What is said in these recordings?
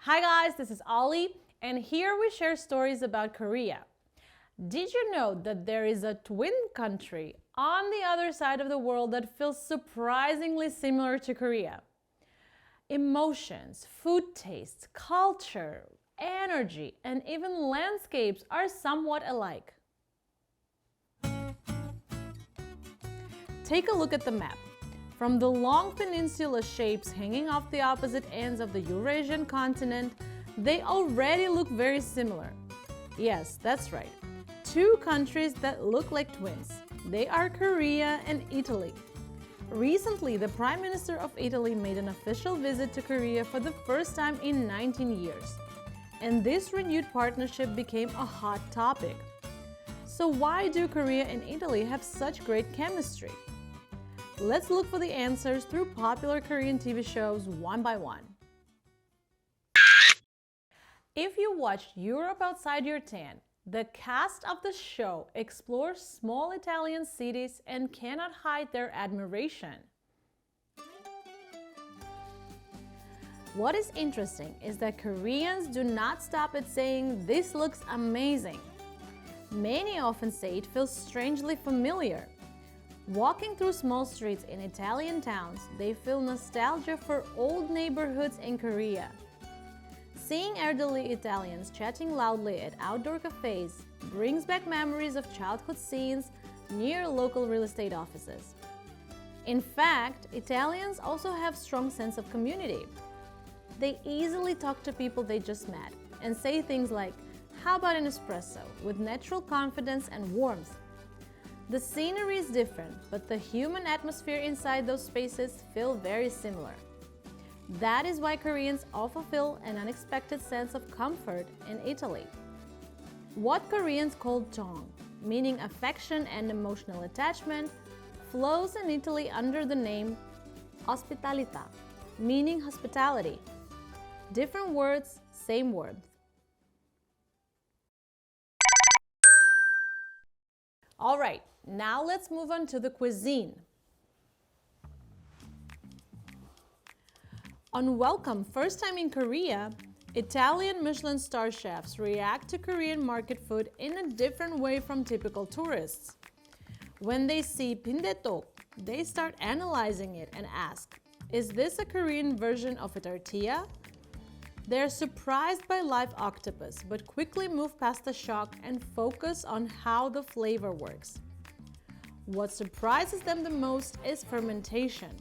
Hi guys, this is Ollie, and here we share stories about Korea. Did you know that there is a twin country on the other side of the world that feels surprisingly similar to Korea? Emotions, food tastes, culture, energy, and even landscapes are somewhat alike. Take a look at the map. From the long peninsula shapes hanging off the opposite ends of the Eurasian continent, they already look very similar. Yes, that's right. Two countries that look like twins. They are Korea and Italy. Recently, the Prime Minister of Italy made an official visit to Korea for the first time in 19 years. And this renewed partnership became a hot topic. So why do Korea and Italy have such great chemistry? Let's look for the answers through popular Korean TV shows one by one. If you watched Europe Outside Your Tan, the cast of the show explores small Italian cities and cannot hide their admiration. What is interesting is that Koreans do not stop at saying, "This looks amazing." Many often say it feels strangely familiar. Walking through small streets in Italian towns, they feel nostalgia for old neighborhoods in Korea. Seeing elderly Italians chatting loudly at outdoor cafes brings back memories of childhood scenes near local real estate offices. In fact, Italians also have a strong sense of community. They easily talk to people they just met and say things like, "How about an espresso?" with natural confidence and warmth. The scenery is different, but the human atmosphere inside those spaces feel very similar. That is why Koreans often feel an unexpected sense of comfort in Italy. What Koreans call jeong, meaning affection and emotional attachment, flows in Italy under the name ospitalità, meaning hospitality. Different words, same warmth. All right, now let's move on to the cuisine. On Welcome, First Time in Korea, Italian Michelin star chefs react to Korean market food in a different way from typical tourists. When they see pindaetok, they start analyzing it and ask, "Is this a Korean version of a tortilla?" They're surprised by live octopus, but quickly move past the shock and focus on how the flavor works. What surprises them the most is fermentation.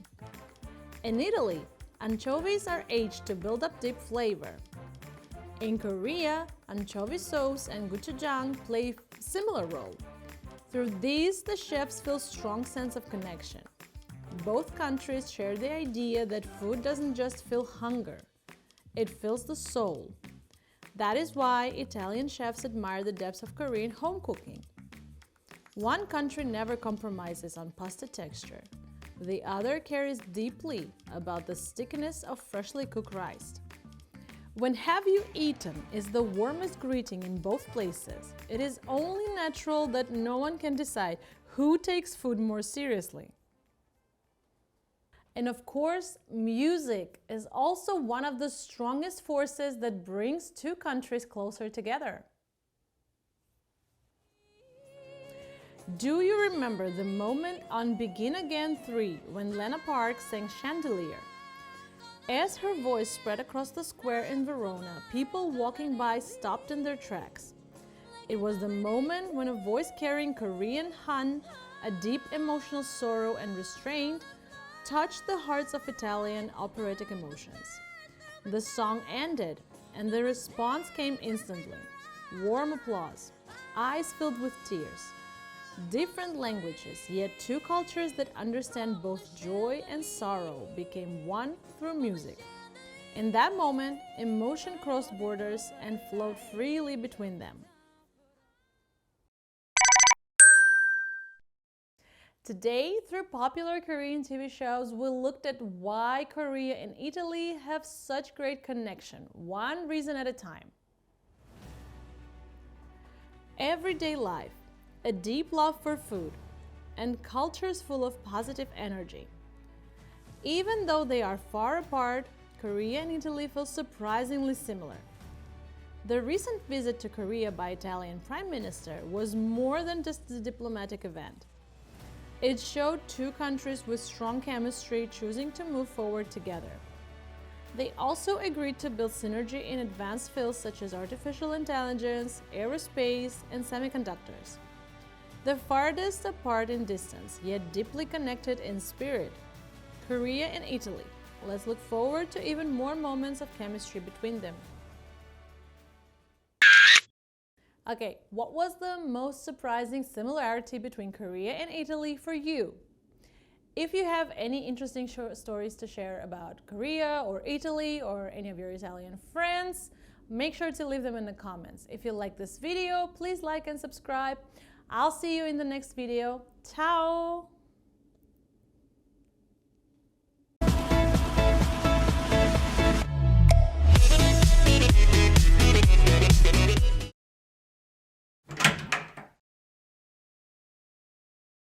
In Italy, anchovies are aged to build up deep flavor. In Korea, anchovy sauce and gochujang play a similar role. Through these, the chefs feel a strong sense of connection. Both countries share the idea that food doesn't just fill hunger. It fills the soul. That is why Italian chefs admire the depths of Korean home cooking. One country never compromises on pasta texture. The other cares deeply about the stickiness of freshly cooked rice. When "have you eaten" is the warmest greeting in both places, it is only natural that no one can decide who takes food more seriously. And of course, music is also one of the strongest forces that brings two countries closer together. Do you remember the moment on Begin Again 3 when Lena Park sang Chandelier? As her voice spread across the square in Verona, people walking by stopped in their tracks. It was the moment when a voice carrying Korean Han, a deep emotional sorrow and restraint, touched the hearts of Italian operatic emotions. The song ended, and the response came instantly. Warm applause, eyes filled with tears. Different languages, yet two cultures that understand both joy and sorrow became one through music. In that moment, emotion crossed borders and flowed freely between them. Today, through popular Korean TV shows, we looked at why Korea and Italy have such great connection, one reason at a time. Everyday life, a deep love for food, and cultures full of positive energy. Even though they are far apart, Korea and Italy feel surprisingly similar. The recent visit to Korea by Italian Prime Minister was more than just a diplomatic event. It showed two countries with strong chemistry choosing to move forward together. They also agreed to build synergy in advanced fields such as artificial intelligence, aerospace, and semiconductors. The farthest apart in distance, yet deeply connected in spirit, Korea and Italy. Let's look forward to even more moments of chemistry between them. Okay, what was the most surprising similarity between Korea and Italy for you? If you have any interesting short stories to share about Korea or Italy or any of your Italian friends, make sure to leave them in the comments. If you like this video, please like and subscribe. I'll see you in the next video. Ciao!